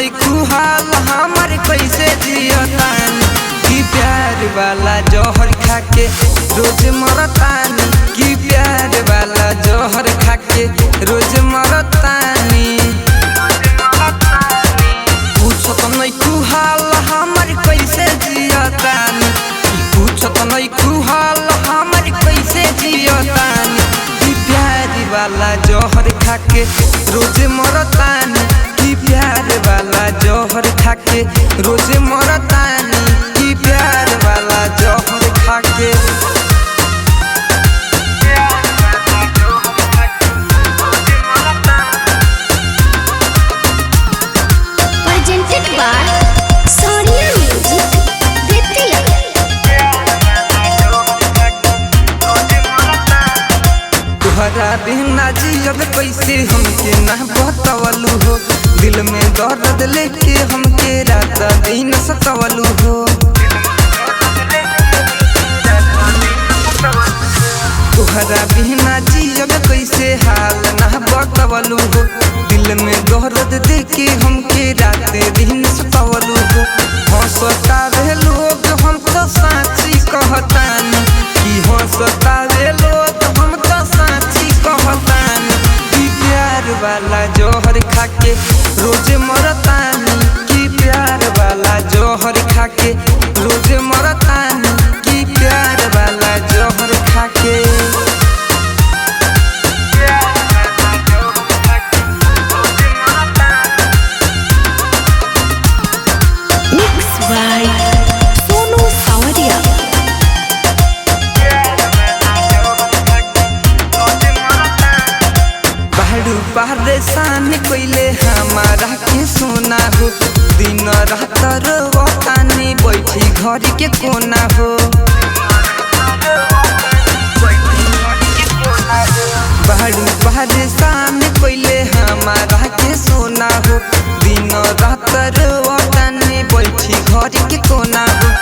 नहीं खुहाल हमार कैसे जियतानी कि प्यार वाला जहर खाके रोज मरतानी कि प्यार वाला जहर खाके रोज मरतानी। पूछत नहीं खुहाल हमार कैसे जियतानी पूछत नहीं खुहाल हमार कैसे जियतानी कि प्यार वाला जहर खाके रोज मरतानी कि प्यार वाला जहर खाके रोज मरतानी कि प्यार वाला जहर खाके। Presented by Sonia Music, Vidya। तुहरा बिना जियब कैसे हमके ना बतवलू हो दिल में दर्द लेके हमके रात दिन सतवलू हो। तुहरा बिना जियब कैसे हाल ना बतवलू हो दिल में दर्द देके हमके रात दिन सतवलू हो। हंसतावे लोग हम तो साची कहतानी कि हंसतावे लोग हम तो साची कहतानी कि प्यार वाला जहर खाके रोज मरतानी कि प्यार वाला जहर खाके रोज मरतानी कि प्यार वाला जहर खाके। Mixed by Sonu Sawadia। बाहर परेशान कोइले हमारा के सोना हो दिन रात रोतानी बैठी घर के कोना हो। बाहर परेशान कोइले हमारा के सोना हो दिन रात रोतानी बैठी घर के कोना हो।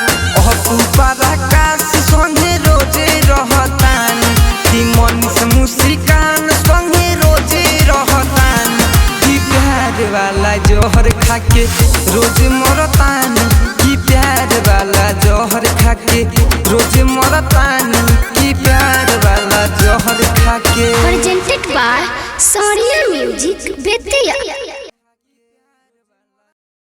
आकाश संगे रोजे रहतानी कि मनीष मुस्कान संगे रोजे रहतानी कि प्यार वाला जहर खाके रोज मरतानी कि प्यार वाला जहर खाके रोज मरतानी कि प्यार वाला जहर खाके। Presented by Sonia Music, Vidya।